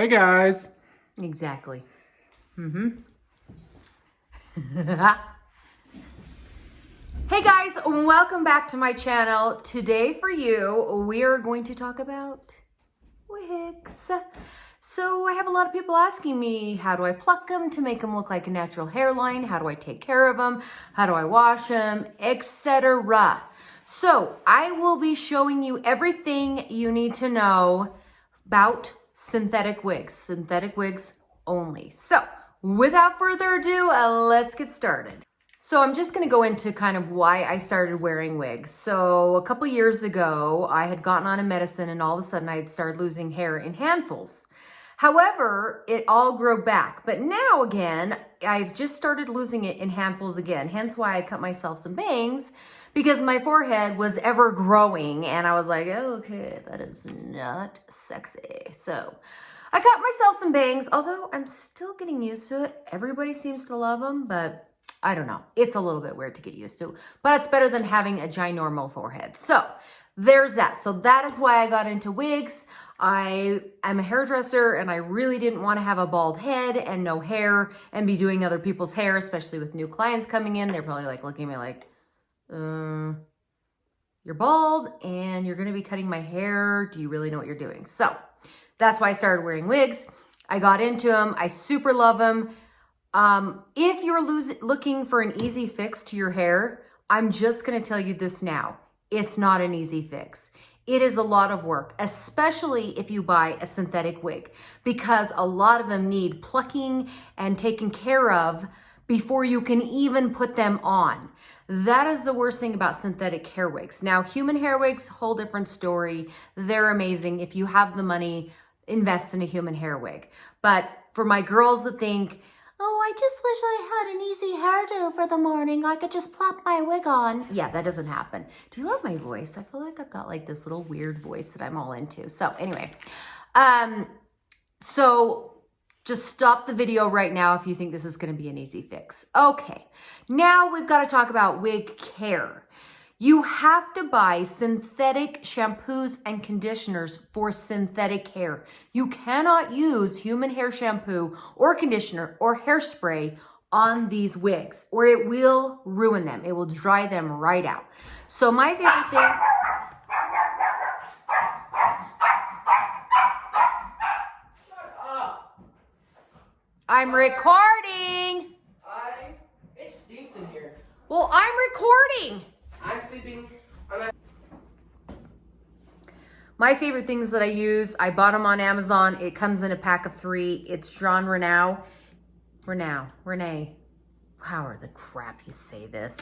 Hey guys. Exactly. Hey guys, welcome back to my channel. Today for you, we are going to talk about wigs. So I have a lot of people asking me, how do I pluck them to make them look like a natural hairline? How do I take care of them? How do I wash them? Etc. So I will be showing you everything you need to know about synthetic wigs only. So without further ado, let's get started. So I'm just going to go into kind of why I started wearing wigs. So a couple years ago, I had gotten on a medicine and all of a sudden I had started losing hair in handfuls. However, it all grew back. But now again, I've just started losing it in handfuls again. Hence why I cut myself some bangs, because my forehead was ever growing and I was like, oh, okay, that is not sexy. So I cut myself some bangs, although I'm still getting used to it. Everybody seems to love them, but I don't know. It's a little bit weird to get used to, but it's better than having a ginormal forehead. So there's that. So that is why I got into wigs. I'm a hairdresser and I really didn't want to have a bald head and no hair and be doing other people's hair, especially with new clients coming in. They're probably like looking at me like, you're bald and you're going to be cutting my hair. Do you really know what you're doing? So that's why I started wearing wigs. I got into them. I super love them. If you're looking for an easy fix to your hair, I'm just going to tell you this now. It's not an easy fix. It is a lot of work, especially if you buy a synthetic wig, because a lot of them need plucking and taken care of before you can even put them on. That is the worst thing about synthetic hair wigs. Now, human hair wigs, whole different story. They're amazing. If you have the money, invest in a human hair wig. But for my girls that think, oh, I just wish I had an easy hairdo for the morning. I could just plop my wig on. Yeah, that doesn't happen. Do you love my voice? I feel like I've got like this little weird voice that I'm all into. So anyway, so just stop the video right now if you think this is going to be an easy fix. Okay, now we've got to talk about wig care. You have to buy synthetic shampoos and conditioners for synthetic hair. You cannot use human hair shampoo or conditioner or hairspray on these wigs, or it will ruin them. It will dry them right out. So my favorite thing... I'm recording. It stinks in here. Well, I'm recording. I'm sleeping. My favorite things that I use, I bought them on Amazon. It comes in a pack of 3. It's Jean Renee. How the crap you say this?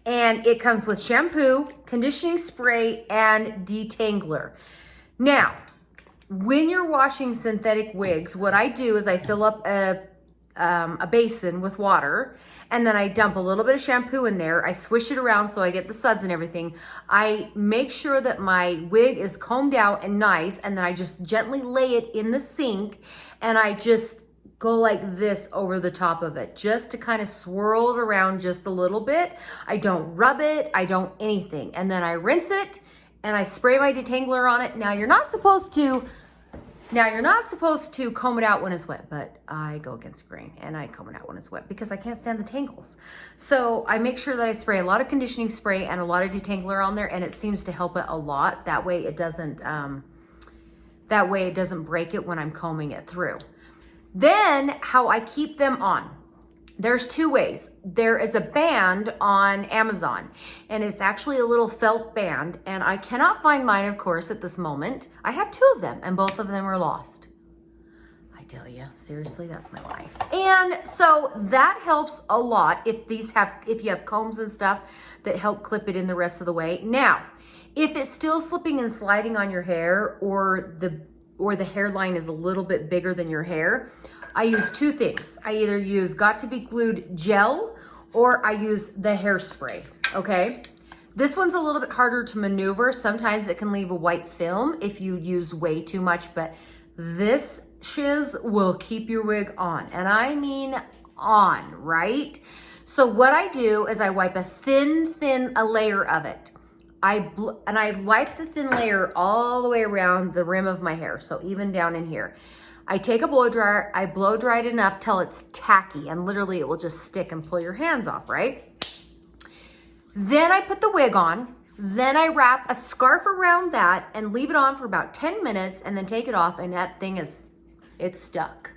And it comes with shampoo, conditioning spray, and detangler. Now, when you're washing synthetic wigs, what I do is I fill up a basin with water, and then I dump a little bit of shampoo in there. I swish it around so I get the suds and everything. I make sure that my wig is combed out and nice, and then I just gently lay it in the sink, and I just go like this over the top of it, just to kind of swirl it around just a little bit. I don't rub it, I don't anything. And then I rinse it, and I spray my detangler on it. Now you're not supposed to comb it out when it's wet, but I go against the grain and I comb it out when it's wet because I can't stand the tangles. So I make sure that I spray a lot of conditioning spray and a lot of detangler on there, and it seems to help it a lot. That way it doesn't break it when I'm combing it through. Then how I keep them on. There's 2 ways. There is a band on Amazon, and it's actually a little felt band, and I cannot find mine, of course, at this moment. I have 2 of them, and both of them are lost. I tell you, seriously, that's my life. And so that helps a lot if you have combs and stuff that help clip it in the rest of the way. Now, if it's still slipping and sliding on your hair, or the hairline is a little bit bigger than your hair, I use 2 things. I either use Got to Be Glued gel, or I use the hairspray, okay? This one's a little bit harder to maneuver. Sometimes it can leave a white film if you use way too much, but this shiz will keep your wig on. And I mean on, right? So what I do is I wipe a thin layer of it. I wipe the thin layer all the way around the rim of my hair, so even down in here. I take a blow dryer, I blow dry it enough till it's tacky, and literally it will just stick and pull your hands off, right? Then I put the wig on. Then I wrap a scarf around that and leave it on for about 10 minutes and then take it off, and that thing it's stuck.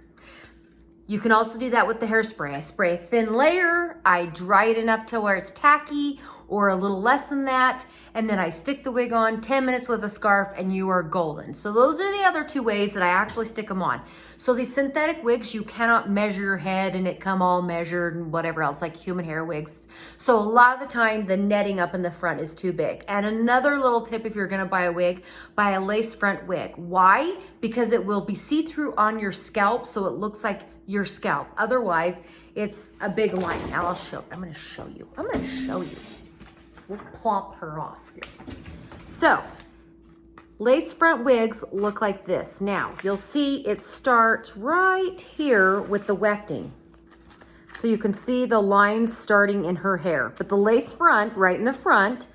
You can also do that with the hairspray. I spray a thin layer, I dry it enough to where it's tacky or a little less than that, and then I stick the wig on 10 minutes with a scarf and you are golden. So those are the other two ways that I actually stick them on. So these synthetic wigs, you cannot measure your head and it come all measured and whatever else, like human hair wigs. So a lot of the time the netting up in the front is too big. And another little tip, if you're gonna buy a wig, buy a lace front wig. Why? Because it will be see-through on your scalp, so it looks like your scalp. Otherwise, it's a big line. Now I'm gonna show you. We'll plop her off here. So, lace front wigs look like this. Now, you'll see it starts right here with the wefting. So you can see the lines starting in her hair. But the lace front, right in the front,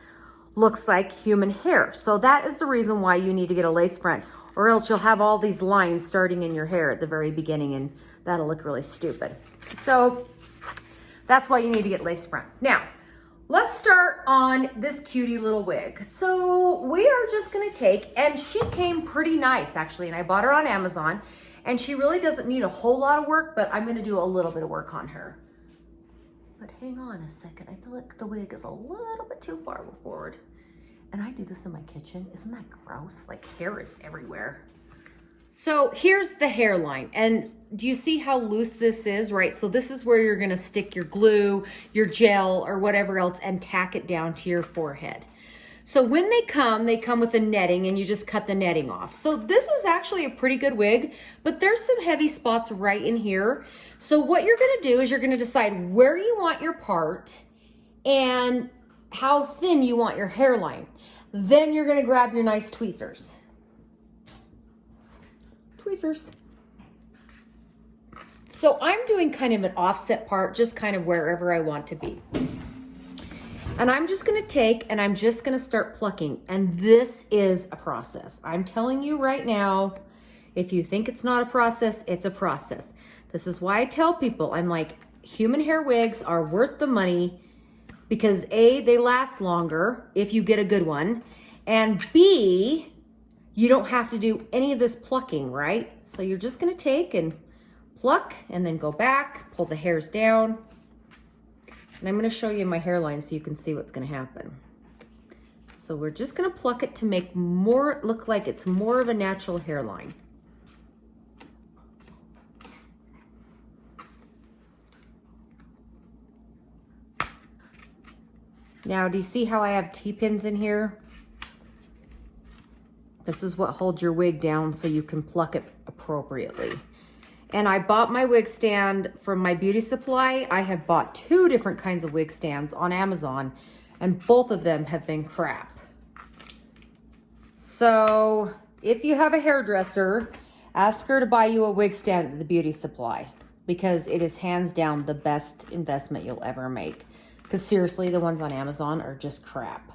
looks like human hair. So that is the reason why you need to get a lace front, or else you'll have all these lines starting in your hair at the very beginning, and that'll look really stupid. So that's why you need to get lace front. Now, let's start on this cutie little wig. So we are just gonna take, and she came pretty nice actually, and I bought her on Amazon, and she really doesn't need a whole lot of work, but I'm gonna do a little bit of work on her. But hang on a second, I feel like the wig is a little bit too far forward. And I do this in my kitchen. Isn't that gross? Like, hair is everywhere. So here's the hairline. And do you see how loose this is, right? So this is where you're gonna stick your glue, your gel, or whatever else, and tack it down to your forehead. So when they come with a netting, and you just cut the netting off. So this is actually a pretty good wig, but there's some heavy spots right in here. So what you're gonna do is you're gonna decide where you want your part and how thin you want your hairline. Then you're gonna grab your nice tweezers. So I'm doing kind of an offset part, just kind of wherever I want to be. And I'm just gonna take, and I'm just gonna start plucking. And this is a process. I'm telling you right now, if you think it's not a process, it's a process. This is why I tell people, I'm like, human hair wigs are worth the money, because A, they last longer if you get a good one, and B, you don't have to do any of this plucking, right? So you're just gonna take and pluck and then go back, pull the hairs down. And I'm gonna show you my hairline so you can see what's gonna happen. So we're just gonna pluck it to make more, look like it's more of a natural hairline. Now, do you see how I have T-pins in here? This is what holds your wig down so you can pluck it appropriately. And I bought my wig stand from my beauty supply. I have bought 2 different kinds of wig stands on Amazon, and both of them have been crap. So if you have a hairdresser, ask her to buy you a wig stand at the beauty supply, because it is hands down the best investment you'll ever make. Because seriously, the ones on Amazon are just crap.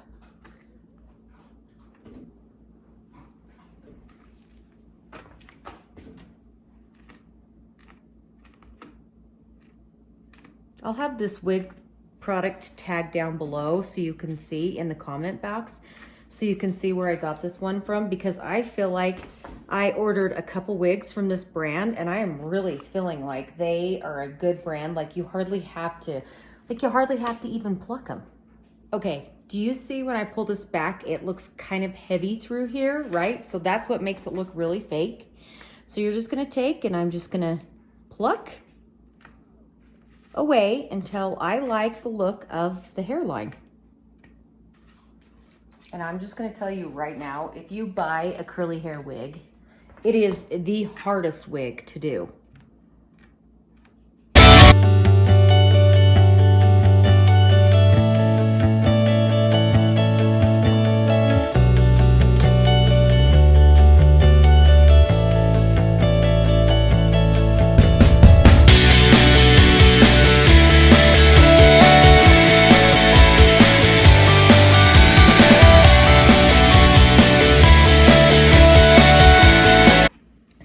I'll have this wig product tagged down below so you can see in the comment box, so you can see where I got this one from, because I feel like I ordered a couple wigs from this brand, and I am really feeling like they are a good brand. Like you hardly have to even pluck them. Okay, do you see when I pull this back, it looks kind of heavy through here, right? So that's what makes it look really fake. So you're just gonna take, and I'm just gonna pluck away until I like the look of the hairline. And I'm just gonna tell you right now, if you buy a curly hair wig, it is the hardest wig to do.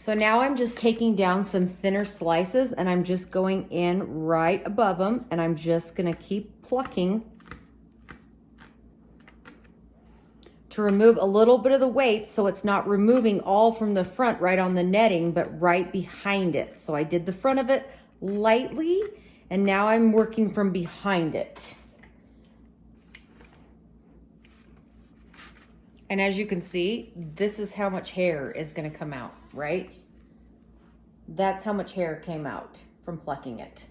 So now I'm just taking down some thinner slices and I'm just going in right above them and I'm just gonna keep plucking to remove a little bit of the weight so it's not removing all from the front right on the netting, but right behind it. So I did the front of it lightly and now I'm working from behind it. And as you can see, this is how much hair is gonna come out, right? That's how much hair came out from plucking it.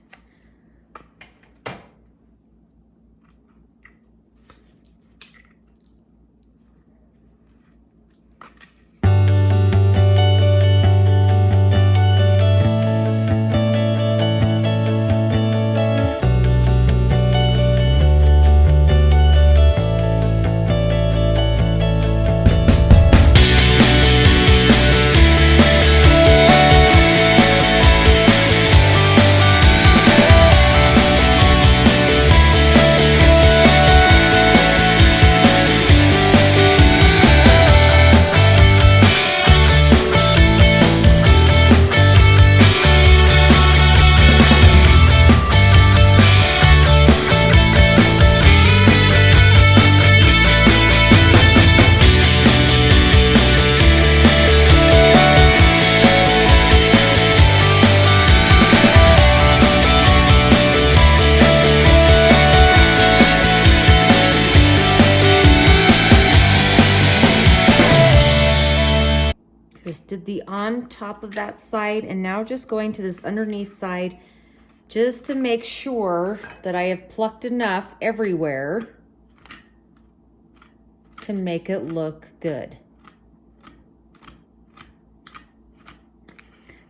Just did the on top of that side and now just going to this underneath side just to make sure that I have plucked enough everywhere to make it look good.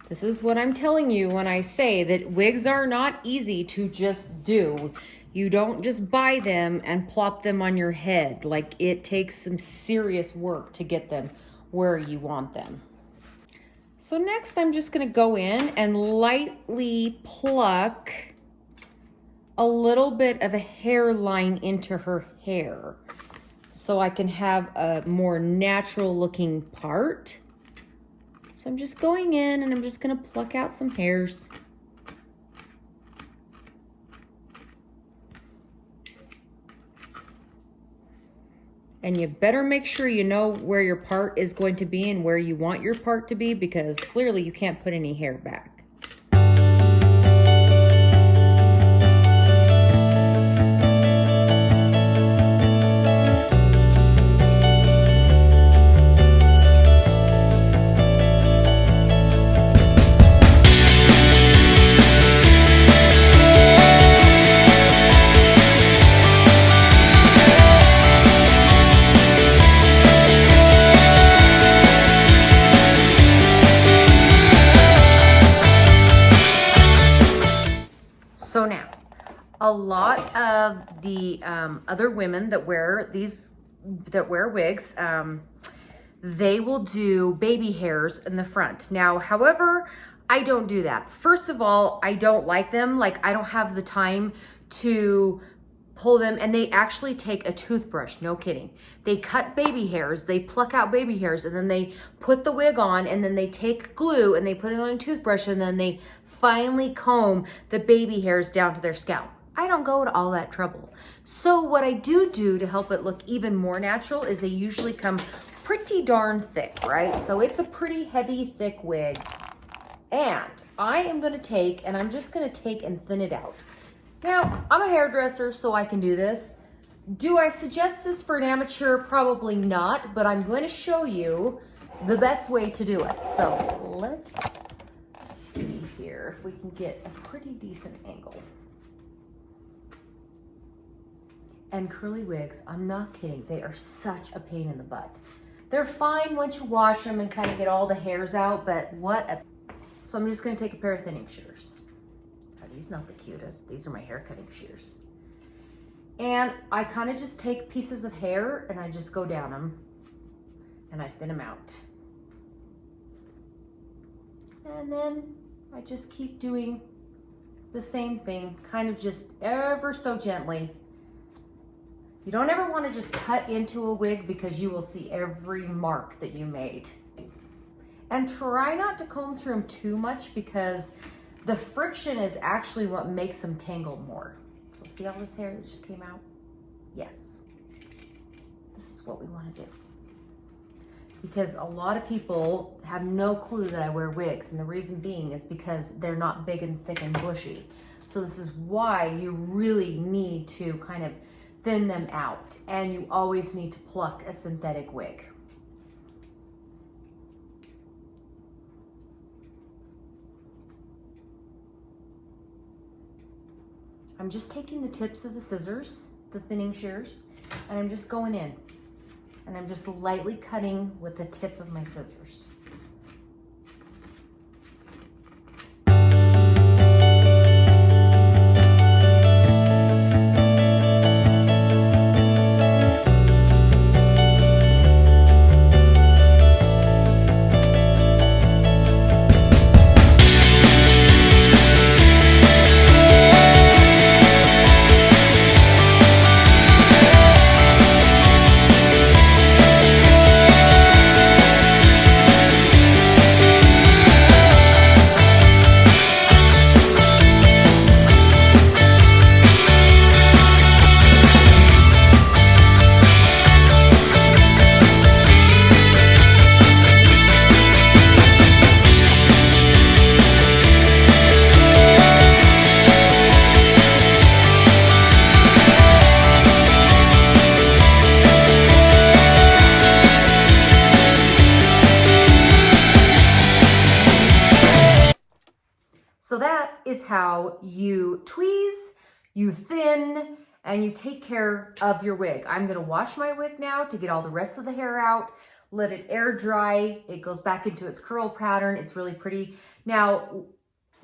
This is what I'm telling you when I say that wigs are not easy to just do. You don't just buy them and plop them on your head. Like, it takes some serious work to get them where you want them. So next I'm just gonna go in and lightly pluck a little bit of a hairline into her hair so I can have a more natural looking part. So I'm just going in and I'm just gonna pluck out some hairs. And you better make sure you know where your part is going to be and where you want your part to be, because clearly you can't put any hair back. So now, a lot of the other women that wear wigs, they will do baby hairs in the front. Now, however, I don't do that. First of all, I don't like them. Like, I don't have the time to pull them, and they actually take a toothbrush, no kidding. They cut baby hairs, they pluck out baby hairs, and then they put the wig on, and then they take glue and they put it on a toothbrush, and then they finally comb the baby hairs down to their scalp. I don't go to all that trouble. So what I do to help it look even more natural is they usually come pretty darn thick, right? So it's a pretty heavy, thick wig. And I am gonna take, and I'm just gonna take and thin it out. Now, I'm a hairdresser, so I can do this. Do I suggest this for an amateur? Probably not, but I'm going to show you the best way to do it. So let's see here if we can get a pretty decent angle. And curly wigs, I'm not kidding, they are such a pain in the butt. They're fine once you wash them and kind of get all the hairs out, but what a... So I'm just going to take a pair of thinning shears. These not the cutest. These are my hair cutting shears. And I kind of just take pieces of hair and I just go down them and I thin them out. And then I just keep doing the same thing, kind of just ever so gently. You don't ever want to just cut into a wig because you will see every mark that you made. And try not to comb through them too much because the friction is actually what makes them tangle more. So see all this hair that just came out? Yes. This is what we want to do. Because a lot of people have no clue that I wear wigs, and the reason being is because they're not big and thick and bushy. So this is why you really need to kind of thin them out, and you always need to pluck a synthetic wig. I'm just taking the tips of the scissors, the thinning shears, and I'm just going in. And I'm just lightly cutting with the tip of my scissors. So that is how you tweeze, you thin, and you take care of your wig. I'm gonna wash my wig now to get all the rest of the hair out, let it air dry. It goes back into its curl pattern. It's really pretty. Now,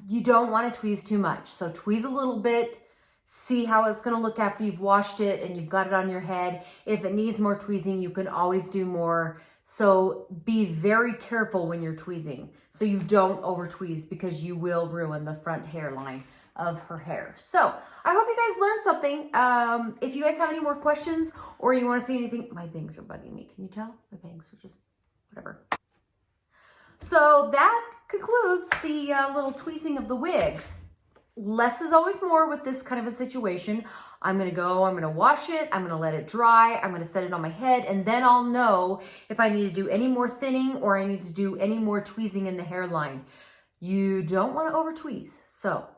you don't wanna tweeze too much. So tweeze a little bit, see how it's gonna look after you've washed it and you've got it on your head. If it needs more tweezing, you can always do more. So be very careful when you're tweezing so you don't over tweeze, because you will ruin the front hairline of her hair. So I hope you guys learned something. If you guys have any more questions or you want to see anything, my bangs are bugging me. Can you tell? My bangs are just whatever. So that concludes the little tweezing of the wigs. Less is always more with this kind of a situation. I'm gonna wash it, I'm gonna let it dry, I'm gonna set it on my head, and then I'll know if I need to do any more thinning or I need to do any more tweezing in the hairline. You don't wanna over tweeze. So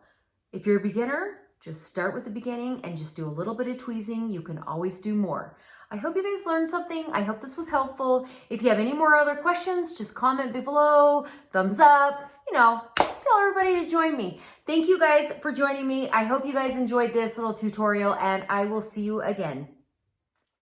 if you're a beginner, just start with the beginning and just do a little bit of tweezing. You can always do more. I hope you guys learned something. I hope this was helpful. If you have any more other questions, just comment below, thumbs up, tell everybody to join me. Thank you guys for joining me. I hope you guys enjoyed this little tutorial, and I will see you again.